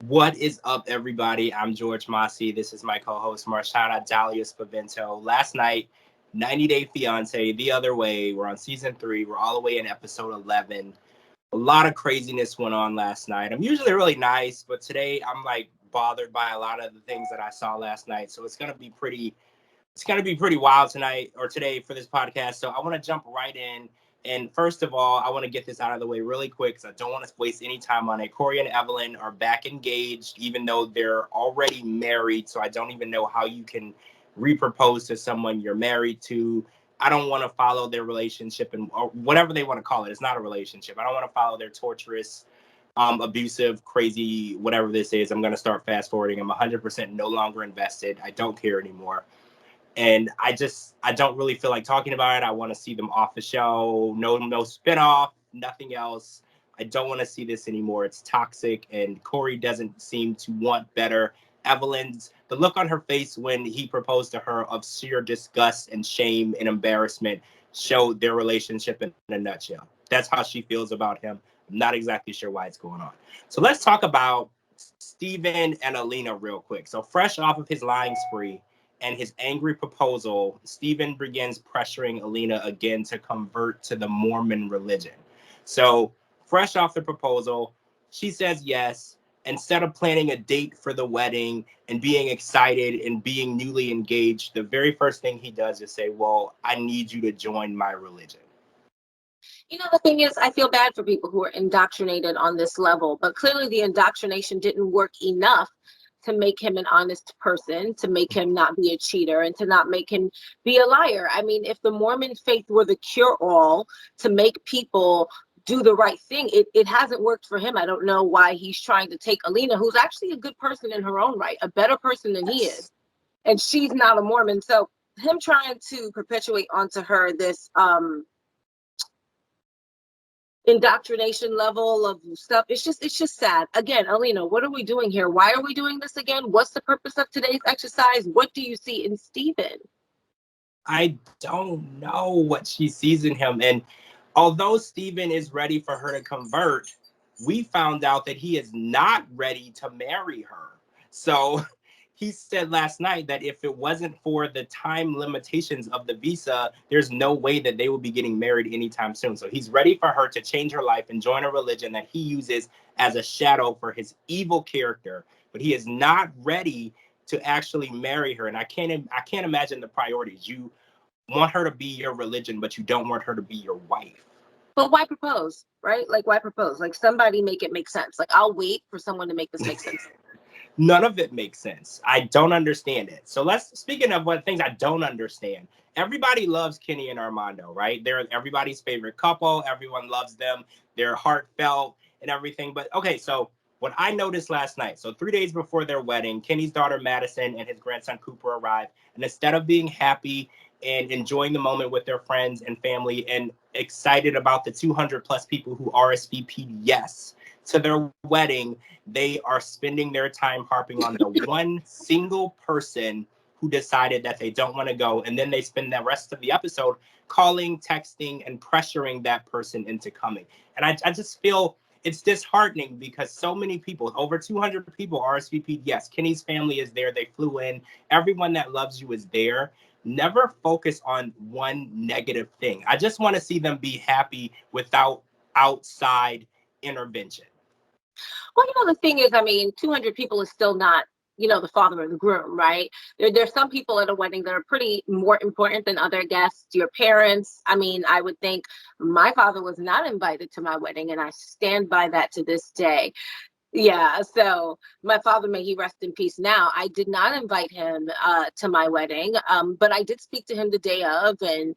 What is up, everybody? I'm George Mossey. This is my co-host, Marshana, Dahlia, Spavento. Last night, 90 Day Fiance, The Other Way. We're on season 3. We're all the way in episode 11. A lot of craziness went on last night. I'm usually really nice, but today I'm like bothered by a lot of the things that I saw last night. So it's gonna be pretty wild tonight or today for this podcast. So I want to jump right in. And first of all, I want to get this out of the way really quick because I don't want to waste any time on it. Corey and Evelyn are back engaged, even though they're already married. So I don't even know how you can repropose to someone you're married to. I don't want to follow their relationship and or whatever they want to call it. It's not a relationship. I don't want to follow their torturous, abusive, crazy, whatever this is. I'm going to start fast forwarding. I'm 100% no longer invested. I don't care anymore. And I don't really feel like talking about it. I want to see them off the show. No spinoff, nothing else. I don't want to see this anymore. It's toxic, and Corey doesn't seem to want better. The look on her face when he proposed to her of sheer disgust and shame and embarrassment showed their relationship in a nutshell. That's how she feels about him. I'm not exactly sure why it's going on. So let's talk about Steven and Alina real quick. So fresh off of his lying spree and his angry proposal, Stephen begins pressuring Alina again to convert to the Mormon religion. So, fresh off the proposal, she says yes. Instead of planning a date for the wedding and being excited and being newly engaged, the very first thing he does is say, well, I need you to join my religion. The thing is, I feel bad for people who are indoctrinated on this level, but clearly the indoctrination didn't work enough to make him an honest person, to make him not be a cheater, and to not make him be a liar. I mean, if the Mormon faith were the cure-all to make people do the right thing, it hasn't worked for him. I don't know why he's trying to take Alina, who's actually a good person in her own right, a better person than he is, and she's not a Mormon. So him trying to perpetuate onto her this indoctrination level of stuff, it's just sad. Again, Alina, what are we doing here? Why are we doing this again? What's the purpose of today's exercise? What do you see in Steven? I don't know what she sees in him. And although Steven is ready for her to convert, we found out that he is not ready to marry her. So he said last night that if it wasn't for the time limitations of the visa, there's no way that they will be getting married anytime soon. So he's ready for her to change her life and join a religion that he uses as a shadow for his evil character. But he is not ready to actually marry her. And I can't imagine the priorities. You want her to be your religion, but you don't want her to be your wife. But why propose, right? Like, why propose? Like, somebody make it make sense. Like, I'll wait for someone to make this make sense. None of it makes sense. I don't understand it. So speaking of what things I don't understand, everybody loves Kenny and Armando, right? They're everybody's favorite couple. Everyone loves them. They're heartfelt and everything. But okay, so what I noticed last night, so 3 days before their wedding, Kenny's daughter Madison and his grandson Cooper arrived. And instead of being happy and enjoying the moment with their friends and family and excited about the 200 plus people who RSVP'd yes to their wedding, they are spending their time harping on the one single person who decided that they don't want to go. And then they spend the rest of the episode calling, texting, and pressuring that person into coming. And I just feel it's disheartening because so many people, over 200 people RSVP'd yes. Kenny's family is there. They flew in. Everyone that loves you is there. Never focus on one negative thing. I just want to see them be happy without outside intervention. Well, the thing is, I mean, 200 people is still not, the father of the groom, right? There's some people at a wedding that are pretty more important than other guests. Your parents. I mean, I would think my father was not invited to my wedding, and I stand by that to this day. Yeah, so my father, may he rest in peace now. I did not invite him to my wedding, but I did speak to him the day of, and,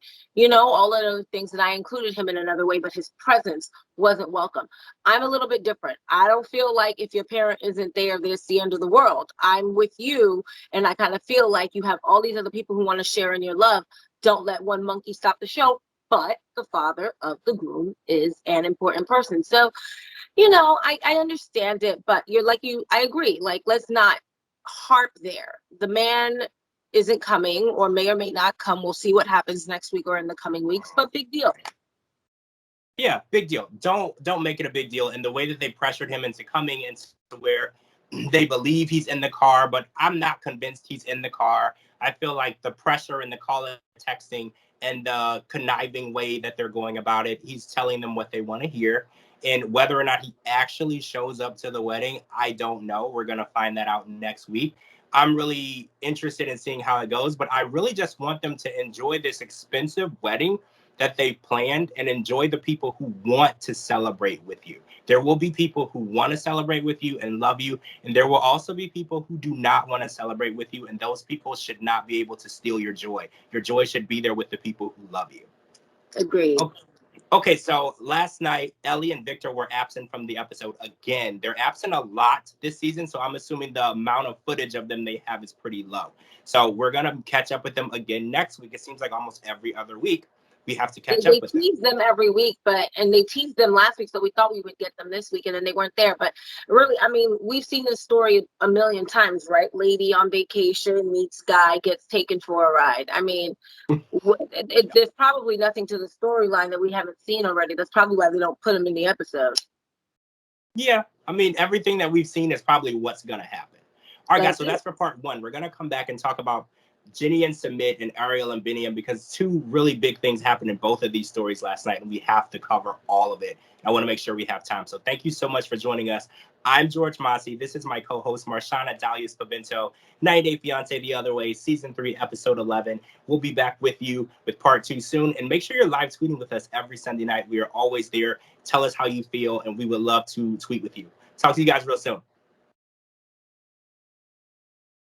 all of those things, that I included him in another way, but his presence wasn't welcome. I'm a little bit different. I don't feel like if your parent isn't there, there's the end of the world. I'm with you, and I kind of feel like you have all these other people who want to share in your love. Don't let one monkey stop the show, but the father of the groom is an important person. So, I understand it, but I agree. Like, let's not harp there. The man isn't coming, or may not come. We'll see what happens next week or in the coming weeks, but big deal. Yeah, big deal. Don't make it a big deal. And the way that they pressured him into coming into where They believe he's in the car, but I'm not convinced he's in the car. I feel like the pressure and the calling, texting, and the conniving way that they're going about it, he's telling them what they want to hear. And whether or not he actually shows up to the wedding, I don't know. We're going to find that out next week. I'm really interested in seeing how it goes, but I really just want them to enjoy this expensive wedding that they planned and enjoy the people who want to celebrate with you. There will be people who want to celebrate with you and love you, and there will also be people who do not want to celebrate with you, and those people should not be able to steal your joy. Your joy should be there with the people who love you. Agreed. Okay, so last night, Ellie and Victor were absent from the episode again. They're absent a lot this season, so I'm assuming the amount of footage of them they have is pretty low. So we're going to catch up with them again next week. It seems like almost every other week we have to catch up with them. They tease them every week, and they teased them last week, so we thought we would get them this week, and then they weren't there. But really, I mean, we've seen this story a million times, right? Lady on vacation meets guy, gets taken for a ride. I mean, there's probably nothing to the storyline that we haven't seen already. That's probably why they don't put them in the episode. Yeah, I mean, everything that we've seen is probably what's going to happen. All right, guys, so that's for part one. We're going to come back and talk about Ginny and Sumit and Ariel and Biniam, because two really big things happened in both of these stories last night, and we have to cover all of it. I want to make sure we have time. So thank you so much for joining us. I'm George Mossey. This is my co-host, Marshana, Dahlia, Spavento, 90 Day Fiance The Other Way, Season 3, Episode 11. We'll be back with you with part 2 soon. And make sure you're live tweeting with us every Sunday night. We are always there. Tell us how you feel, and we would love to tweet with you. Talk to you guys real soon.